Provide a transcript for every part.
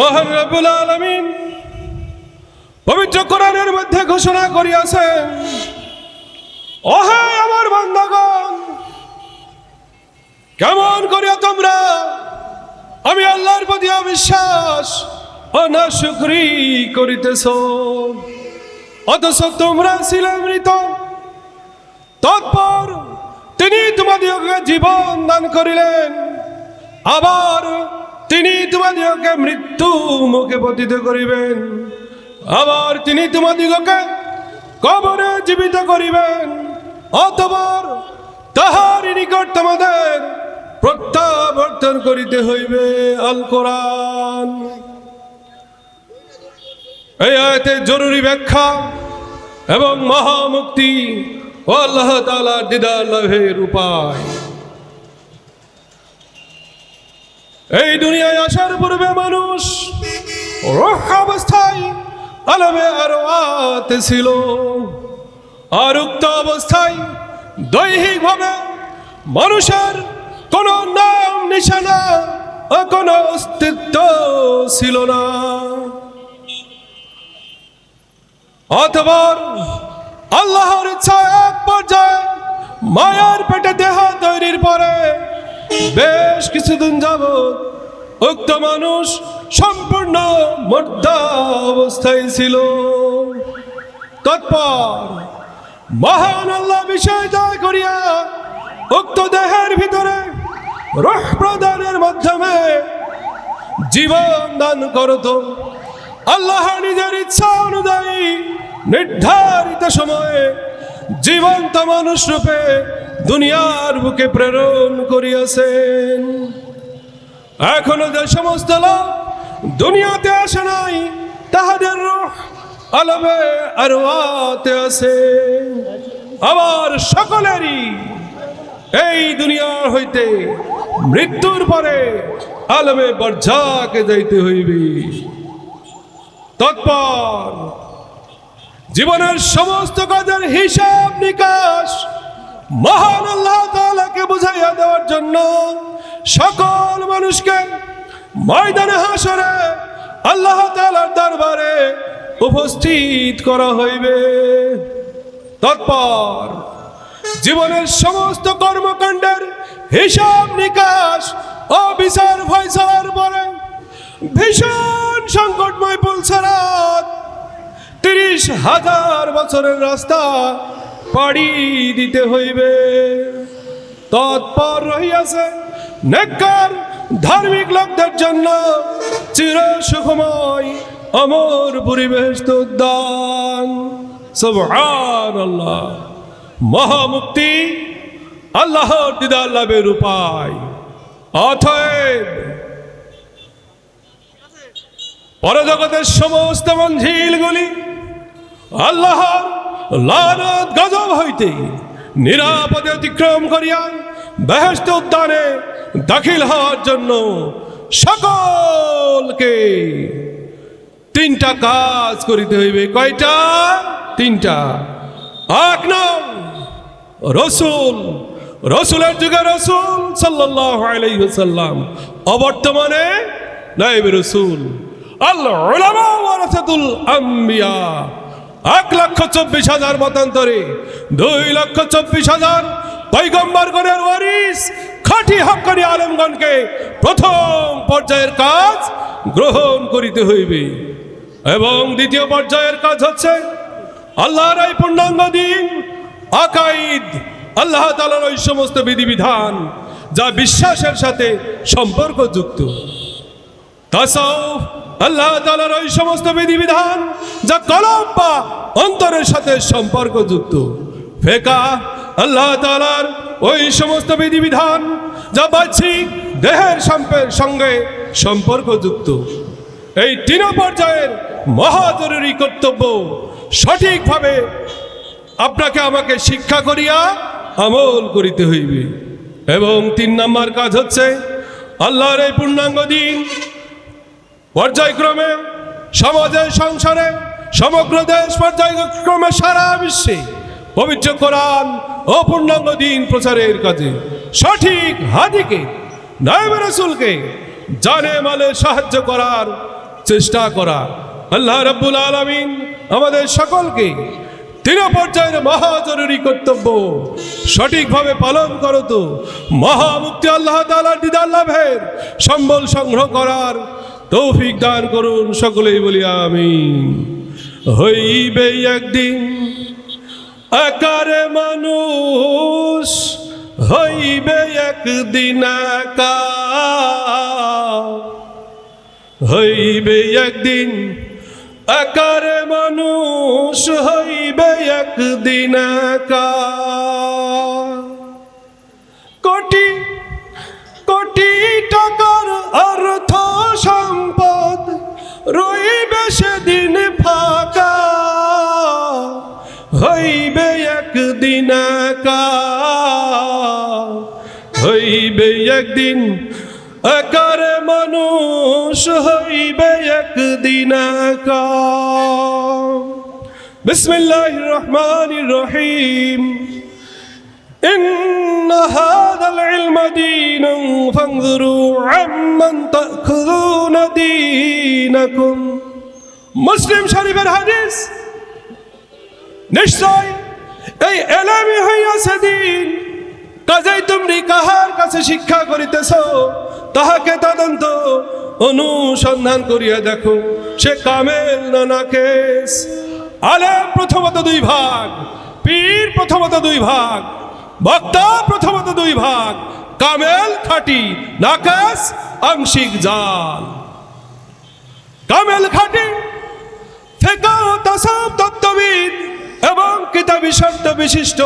মহান রব্বুল আলামিন পবিত্র কোরআনের মধ্যে ঘোষণা করিয়াছেন, ওহে আমার বান্দাগণ, কেমন করিয়া তোমরা আমি আল্লাহর প্রতি অবিশ্বাস ও নাশুকরি করিতেছ, অথচ তোমরা ছিলে মৃত। তৎপর তিনি তোমাদিগকে জীবন দান করিলেন, আবার তিনি তোমাদিগকে মৃত্যু মুখে পতিত করিবেন, আবার তিনি তোমাদিগকে কবরে জীবিত করিবেন। অতঃপর তাহার নিকট তোমাদের প্রত্যাবর্তন করিতে হইবে। আল কোরআন। এই আয়াতের জরুরি ব্যাখ্যা এবং মহামুক্তি ও আল্লাহ তাআলার দিদার লাভের উপায়। এই দুনিয়ায় আসার পূর্বে মানুষ রূহ অবস্থায় আলমে আরওয়াতে ছিল, আর উক্ত অবস্থায় দৈহিকভাবে মানুষের কোন নাম নিশানা ও কোন অস্তিত্ব ছিল না। অতঃপর আল্লাহর ইচ্ছা এক পর্যায়ে মায়ার পেটে দেহ তৈরির পরে বেশ কিছুদিন যাবৎ উক্ত মানুষ সম্পূর্ণ মুর্দা অবস্থায় ছিল। তৎপর মহান আল্লাহ বিষয় দয়া করিয়া উক্ত দেহের ভিতরে রূহ প্রদানের মাধ্যমে জীবন দান করত। আল্লাহ নিজের ইচ্ছা অনুযায়ী নির্ধারিত সময়ে জীবন্ত মানুষ রূপে দুনিয়ার বুকে প্রেরণ করিয়াছেন। এখনো যে সমস্ত লোক দুনিয়াতে আসে নাই, তাহাদের রূহ আলমে আরওয়াতে আছে। আবার সকলেরই এই দুনিয়া হইতে মৃত্যুর পরে আলমে বরজাকে যাইতে হইবে। তৎপর জীবনের সমস্ত কাজের হিসাব নিকাশ মহান আল্লাহ তাআলাকে বুঝাইয়া দেওয়ার জন্য সকল মানুষকে ময়দানে হাসরে আল্লাহ তাআলার দরবারে উপস্থিত করা হইবে। তৎপর জীবনের সমস্ত কর্মকাণ্ডের হিসাব নিকাশ ও বিচার ফয়সালার পরে ভীষণ সংকটময় পুলসরাত 30,000 বছরের রাস্তা পাড়ি দিতে হইবে। তৎপর রহিয়াছে নেককার ধার্মিক লোকদের জন্য চির সুখময় অমর পরিবেশ উদ্যান। সুবহানাল্লাহ। মহামুক্তি আল্লাহর দিদার লাভের উপায়। অতএব পরজগতের সমস্ত মঞ্জিলগুলি আল্লাহর লানত গজব হইতে নিরাপদে অতিক্রম করিয়া বেহেশত উদ্যানে দাখিল হওয়ার জন্য সকলকে 3টা কাজ করিতে হইবে। কয়টা? 3টা। 1 নং রসুল, রসুলের যুগে রসুল সাল্লাল্লাহু আলাইহি ওয়াসাল্লাম, অবর্তমানে নায়েবে রসুল। আল উলামা ওয়ারাসাতুল আম্বিয়া। 1,24,000 মতান্তরে 2,24,000 পয়গম্বরগণের ওয়ারিস খাঁটি হক্কানি আলেমগণকে প্রথম পর্যায়ের কাজ গ্রহণ করিতে হইবে। এবং দ্বিতীয় পর্যায়ের কাজ হচ্ছে আল্লাহর এই পূর্ণাঙ্গ দিন আকাইদ, আল্লাহ তাআলার ওই সমস্ত বিধিবিধান যা বিশ্বাসের সাথে সম্পর্কযুক্ত। তাসাউফ, আল্লাহ তাআলার ওই সমস্ত বিধিবিধান যা কলব বা অন্তরের সাথে সম্পর্কযুক্ত। ফিকহ, আল্লাহ তাআলার ওই সমস্ত বিধিবিধান যা বাহ্যিক দেহের সঙ্গে সম্পর্কযুক্ত। এই 3 পর্যায়ের মহাজরুরি কর্তব্য সঠিকভাবে আপনাকে আমাকে শিক্ষা করিয়া আমল করিতে হইবে। এবং 3 নম্বর কাজ হচ্ছে আল্লাহর এই পূর্ণাঙ্গ দিন পর্যায়ক্রমে সমাজে, সংসারে, সমগ্র দেশ পর্যায়ক্রমে সারা বিশ্বে পবিত্র কোরআন ও পূর্ণাঙ্গ দিন প্রচারের কাজে সঠিক হাদিকে নায়েবে রাসূলকে জানে মালে সাহায্য করার চেষ্টা করা। আল্লাহ রাব্বুল আলামিন আমাদের সকলকে 3 পর্যায়ের মহা জরুরি কর্তব্য সঠিকভাবে পালন করো তো মহামুক্তি আল্লাহ তাআলার দিদার লাভের সম্বল সংগ্রহ করার তৌফিক দান করুন। সকলেই বলি আমিন। হইবে একদিন আকারে মানুষ, হইবে একদিন একা, হইবে একদিন আকারে মানুষ, হইবে একদিন একা। কোটি কোটি টাকার অর্থ সম্পদ রইবে সেদিন ফাঁকা, হইবে একদিন একা, হইবে একদিন আকারে মানুষ, হইবে একদিন একা। বিসমিল্লাহির রহমানির রহিম। إن هذا العلم دين فانظروا عمن تأخذون دينكم। মুসলিম শরীফের হাদিস। নিশ্চয় এই এলেমই হইয়াছে দিন, কাজেই তোমরা কাহার কাছে শিক্ষা করিতেছ তাহাকে তদন্ত অনুসন্ধান করিয়া দেখো, সে কামেল না নাকেস। আলেম প্রথমত 2 ভাগ, পীর প্রথমত 2 ভাগ, বক্তা প্রথমত 2 ভাগ, কামেল খাঁটি, নাকাস আংশিক জাল। কামেল খাঁটি ফিকহ ও তাসাউফ তত্ত্ববিদ এবং কিতাবী শর্ত বিশিষ্ট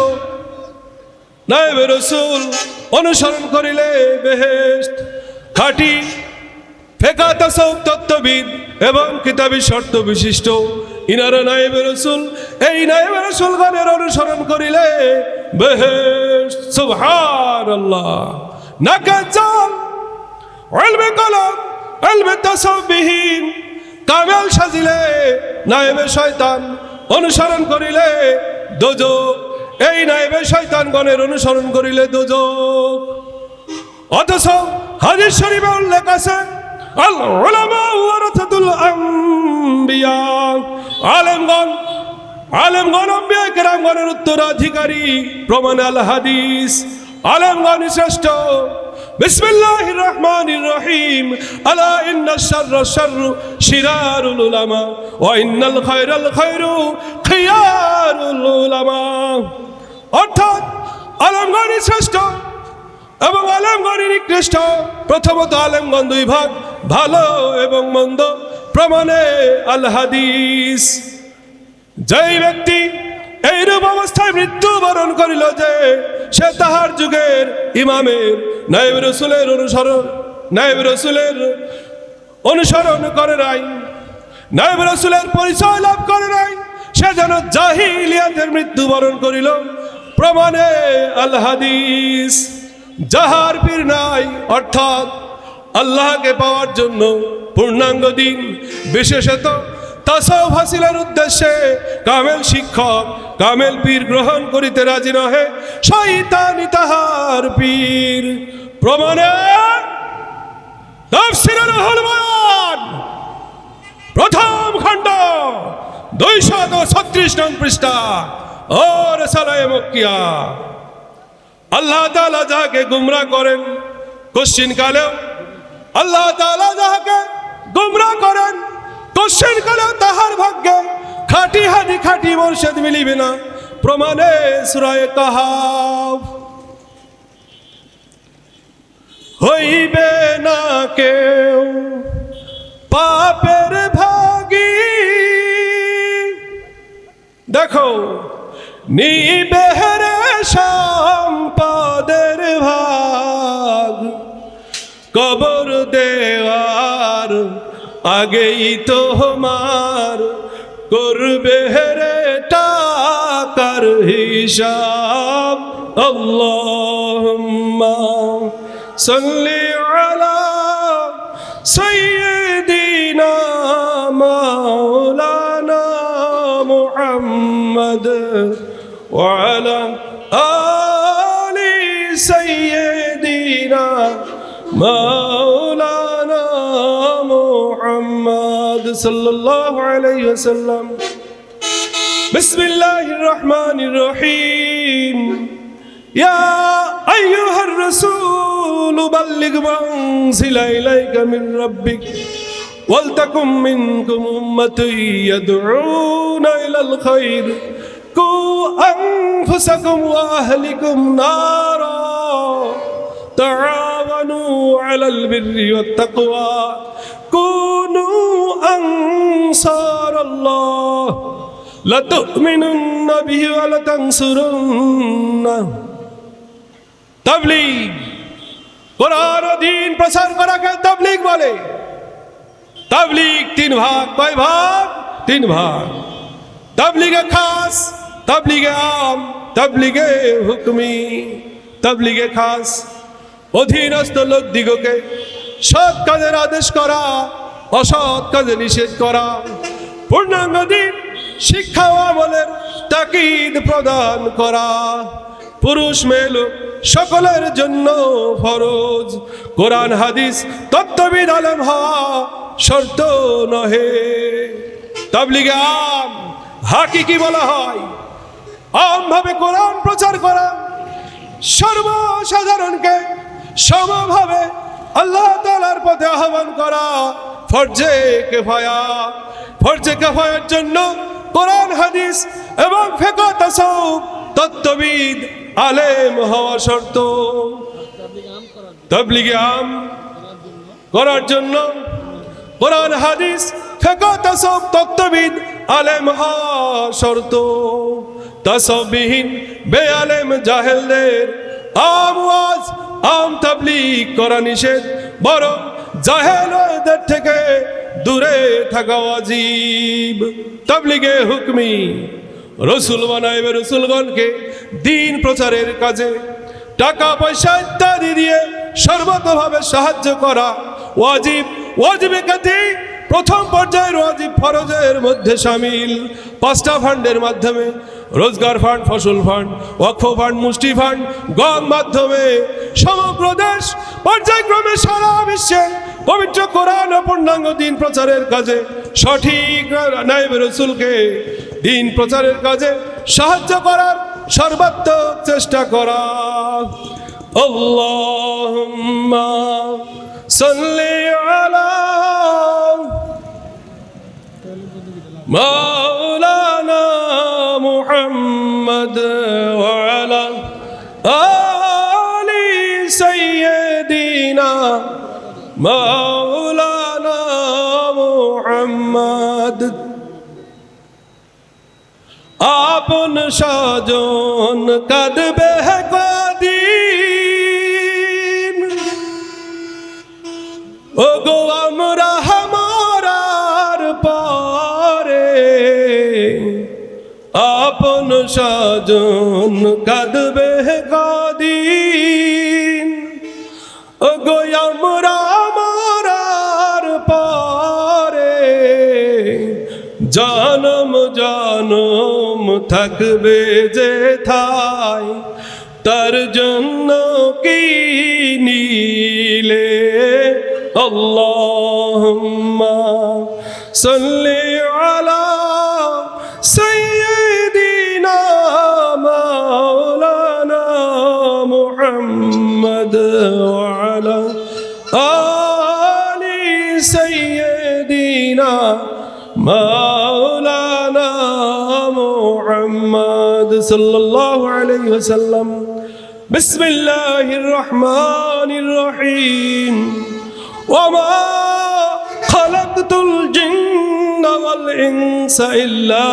নায়েবে রাসূল অনুসরণ করিলে বেহেশত। খাঁটি ফিকহ তাসাউফ তত্ত্ববিদ এবং কিতাবী শর্ত বিশিষ্ট ইনারা নায়েবে রাসূল, এই নায়েবে রাসূলগণের অনুসরণ করিলে বেহেশত। সুবহানাল্লাহ। নাকাস জাল ইলমে কলম ইলমে তাসাউফ বিহীন কামেল সাজিলে নায়েবে শয়তান, অনুসরণ করিলে দোজখ। এই নায়েবে শয়তানগণের অনুসরণ করিলে দোজখ। অথচ হাদিস শরীফে উল্লেখ আছে আল উলামা ওয়ারাসাতুল আম্বিয়া, আলেমগণ আম্বিয়া কেরামগণের উত্তরাধিকারী। প্রমাণ আল হাদিস। আলেমগণ শ্রেষ্ঠ। বিসমিল্লাহির রহমানির রহিম। আলা ইন্নাশ শাররা শাররু শিরারুল উলামা ওয়া ইন্নাল খায়রাল খায়রু খিয়ারুল উলামা। অর্থাৎ আলেমগণই শ্রেষ্ঠ এবং আলেমগণই নিকৃষ্ট। প্রথমত আলেমগণ 2 ভাগ, ভালো এবং মন্দ। প্রমাণে আল হাদিস। যেই ব্যক্তি এইরূপ অবস্থায় মৃত্যুবরণ করিল যে সে তাহার যুগের ইমামের নায়েবে রাসূলের অনুসরণ করে নাই, নায়েবে রাসূলের পরিচয় লাভ করে নাই, সে যেন জাহিলিয়াতের মৃত্যুবরণ করিল। প্রমাণে আল হাদিস। যাহার পীর নাই, অর্থাৎ আল্লাহকে পাওয়ার জন্য পূর্ণাঙ্গ দিন, বিশেষত তাসাউফ হাসিলের উদ্দেশ্যে কামেল শিক্ষক, কামেল পীর গ্রহণ করিতে রাজি নহে, শয়তানি তাহার পীর। প্রমাণে তাফসীরুল রুহুল বয়ান প্রথম খণ্ড 236 নং পৃষ্ঠা ও রিসালায়ে মক্কিয়া। আল্লাহ তাআলা যাকে গুমরাহ করেন কোশ্চিন কালেও, আল্লাহ তাআলা যাকে গুমরাহ করেন কোশ্চিন কালেও তাহার ভাগ্যে খাঁটি হাদি খাঁটি মুর্শিদ মিলিবে না। প্রমাণে সূরা কাহাফ। হইবে না কেউ পাপের ভাগী, দেখো নিবে রে সম্পদের ভাগ। কবর দেওয়ার আগেই তোমার করবে রে টাকার হিসাব। আল্লাহুম্মা সাল্লি আলা সাইয়্যিদিনা মাওলানা মুহাম্মদ ওয়া আলা আলি সাইয়্যিদিনা মাওলানা মুহাম্মদ। সাল্লাল্লাহু আলাইহি ওয়াসাল্লাম। বিসমিল্লাহির রহমানির রহিম। ইয়া আইয়ুহার রাসূল বাল্লিগ মা উনজিলা ইলাইকা মিন রাব্বিক ওয়ালতাকুম মিনকুম উম্মাতুন ইয়াদউনা ইলাল খায়র কু আনফুসাকুম ওয়া আহলিকুম নারা তাআওয়ানু আলাল বিররি ওয়াত তাকওয়া কুনু আনসারাল্লাহ লা তুমিনুন্না বিহি ওয়া লা তানসুরুন্না। তাবলীগ, কোরআন ও দ্বীন প্রচার করাকে তাবলীগ বলে। তাবলীগ তিন ভাগ। কয় ভাগ? তিন ভাগ। তাবলীগে খাস, তাবলীগে আম, তাবলীগে হুকমি। তাবলীগে খাস অধীনস্থ লোকদিগকে সৎ কাজের আদেশ করা, অসৎ কাজে নিষেধ করা, পূর্ণাঙ্গ দ্বীন শিক্ষা ও আমলের তাকিদ প্রদান করা, পুরুষ মেয়ে লোক সকলের জন্য ফরজ। কোরআন হাদিস তত্ত্ববিদ আলেম হওয়া শর্ত নহে। তাবলীগে আম, হাকিকি বলা হয় আমভাবে কোরআন প্রচার করা, সর্বসাধারণকে সমভাবে আল্লাহ তাআলার পথে আহ্বান করা। ফরজে কিফায়া, ফরজে কিফায়ার জন্য কোরআন হাদিস এবং ফিকহ তাসাউফ তত্ত্ববিদ আলেম হওয়া শর্ত। তাবলীগে আম করার জন্য কোরআন হাদিস ফিকহ তাসাউফ তত্ত্ববিদ আলেম হওয়া শর্ত। তাসাউফবিহীন বেআলেম জাহেলদের আম ওয়াজ, আম তাবলীগ করা নিষেধ, বরং জাহেলদের থেকে দূরে থাকা ওয়াজিব। তাবলীগে হুকমি, রসুল বানাইবে রসুলগণকে দ্বীন প্রচারের কাজে টাকা পয়সা ইত্যাদি দিয়ে সর্বতভাবে সাহায্য করা ওয়াজিব। ওয়াজিবে কাতি প্রথম পর্যায়ের ওয়াজিব ফরজের মধ্যে শামিল। 5টা ফান্ডের মাধ্যমে, রোজগার ফান্ড, ফসল ফান্ড, ওয়াকফ ফান্ড, মুষ্টি ফান্ড, গম মাধ্যমে সমগ্র দেশ পর্যায়ক্রমে সারা বিশ্বে পবিত্র কোরআন ও পূর্ণাঙ্গ দ্বীন প্রচারের কাজে সঠিক নায়েবে রসুলকে দ্বীন প্রচারের কাজে সাহায্য করার সর্বাত্মক চেষ্টা করা। আল্লাহুম্মা সাল্লি আলা মাওলানা মুহাম্মদ ওয়া আলা আলি সাইয়্যিদিনা মাওলানা মুহাম্মদ। আপন সাজন কাঁদবে কদিন, ওগো আমরা মরার পরে। আপন সাজন কাঁদবে কদিন, ওগো আমরা মরার পরে। জনম জনম থাকবে যে ঠাই, তার জন্য কি নিলে। আল্লাহুম্মা সাল্লি আলা সাইয়্যিদিনা মাওলানা মুহাম্মদ ওয়া আলা আলি সাইয়্যিদিনা মাওলানা মুহাম্মদ সাল্লাল্লাহু আলাইহি ওয়াসাল্লাম। বিসমিল্লাহির রহমানির রহিম। ওয়া মা খালাকতুল জিন্না ওয়াল ইনসা ইল্লা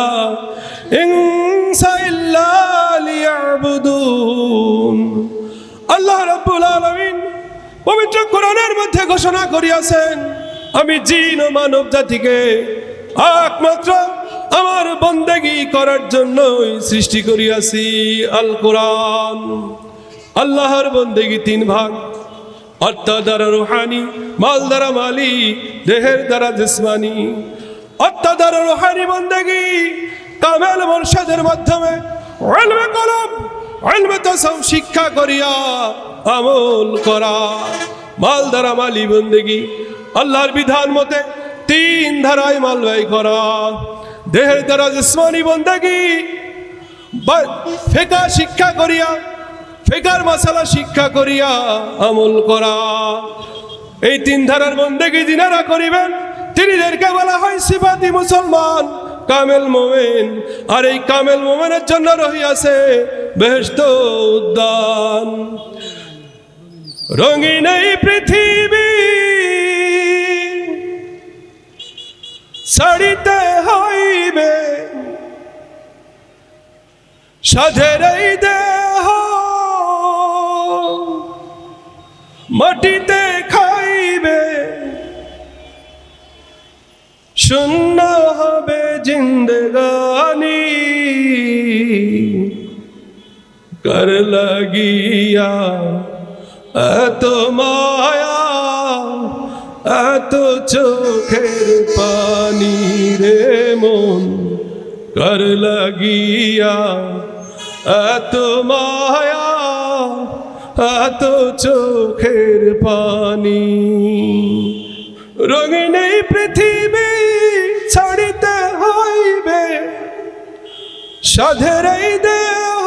লিয়াবুদুন। আল্লাহ রাব্বুল আলামিন পবিত্র কোরআনের মধ্যে ঘোষণা করিয়াছেন, আমি জিন ও মানব জাতিকে একমাত্র আমার বন্দেগী করার জন্যই সৃষ্টি করিয়াছি। আল কোরআন। আল্লাহর বন্দেগী 3 ভাগ, আত্মা দ্বারা রুহানি, মাল দ্বারা মালি, দেহের দ্বারা জিসমানি। আত্মা দ্বারা রুহানি বন্দেগী কামেল মুরশিদের মাধ্যমে ইলমে কলব, ইলমে তাসাউফ শিক্ষা করিয়া আমল করা। মাল দ্বারা মালি বন্দেগী আল্লাহর বিধান মতে তিন ধারায় মাল ব্যয় করা, দেহের দ্বারা জিসমানি বন্দেগী ফিকহ শিক্ষা করিয়া, ফিকহের মাসালা শিক্ষা করিয়া আমল করা। এই তিন ধারার বন্দেগী যিনারা করিবেন তিনিদেরকে বলা হয় সিফাতি মুসলমান, কামেল মোমেন। আর এই কামেল মোমেনের জন্য রহিয়াছে বেহেশত উদ্যান। রঙিন এই পৃথিবী ছাড়িতে হইবে, সাধের এই দেহ মাটিতে খাইবে, শূন্য হবে জিন্দেগানি কর লাগিয়া এত মায়া এত চোখের পানি রে মন, কর লাগিয়া এত মায়া এত চোখের পানি। রঙিন এই পৃথিবী ছাড়িতে হইবে, সাধের এই দেহ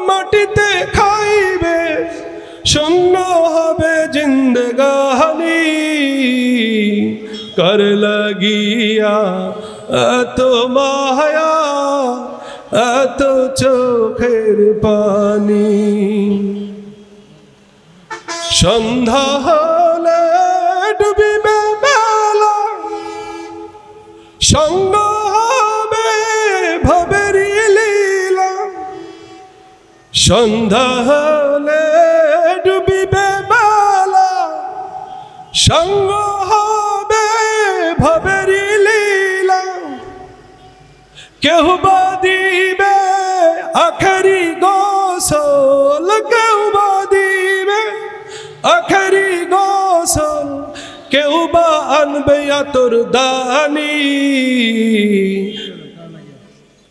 মাটিতে খাইবে, শূন্য হবে জিন্দেগানি কর লাগিয়া এত মায়া এত চোখের পানি। সন্ধ্যা হলে ডুবিবে বেলা, সঙ্গ হবে ভবের লীলা। সন্ধ্যা হলে ডুবিবে বেলা, সঙ্গ হবে ভবের লীলা। কেউ বা দিবে আখেরি গোসল, কেউ বা দিবে আখেরি গোসল, কেউ বা আনবে আতর দানি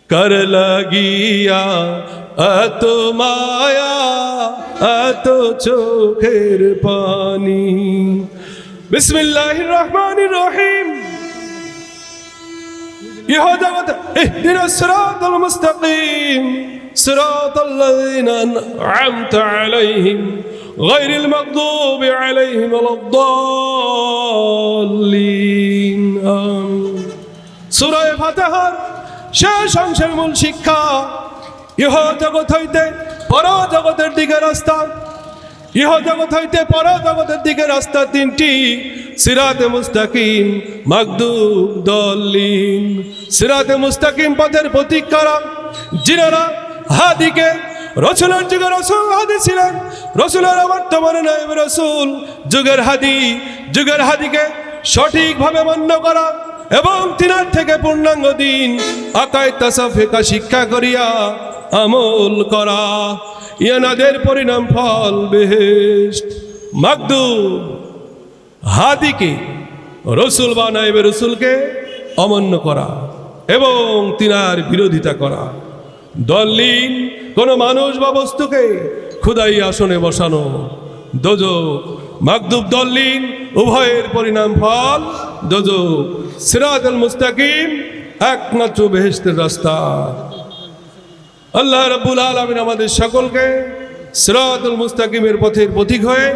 কর লাগিয়া এত মায়া এত চোখের পানি। বিসমিল্লাহির রহমানির রহিম। ইহ জগৎ ইহদিনাস সিরাতাল মুস্তাকিম সিরাতাল লাযিনা আন'আমতা আলাইহিম গায়রিল মাগদুবি আলাইহিম ওয়ালাদ-দাল্লিন। আমিন। সূরা ফাতিহার শেষ অংশের মূল শিক্ষা, ইহ জগৎ হইতে পর জগতের দিকে রাস্তা, ইহ জগৎ হইতে পর জগতের দিকে রাস্তা তিনটি, সিরাতে মুস্তাকিম, মাগদুব, দল্লিন। সিরাতে মুস্তাকিম পথের প্রতীক কারা? যিনারা হাদিকে, রসুলের যুগে রসুল হাদি ছিলেন, রসুলের বর্তমানে নায়েব রসুল, যুগের হাদি, যুগের হাদিকে সঠিকভাবে মান্য করা এবং তিনার থেকে পূর্ণাঙ্গ দিন আকায়েদ তাসাউফ ফিকহ শিক্ষা করিয়া আমল করা, ইয়ানাদের পরিণাম ফল বেহেশত। মাগদুব হাদিকে, রসুল বা নায়েবে রসুলকে অমান্য করা এবং তিনার বিরোধিতা করা। দল্লিন কোন মানুষ বা বস্তুকে খুদাই আসনে বসানো, দোজখ। মাগদুব দল্লিন উভয়ের পরিণাম ফল দোজখ। সিরাতুল মুস্তাকিম একমাত্র বেহেশতের রাস্তা। আল্লাহ রাব্বুল আলামিন আমাদের সকলকে সিরাতুল মুস্তাকিমের পথের পথিক হয়ে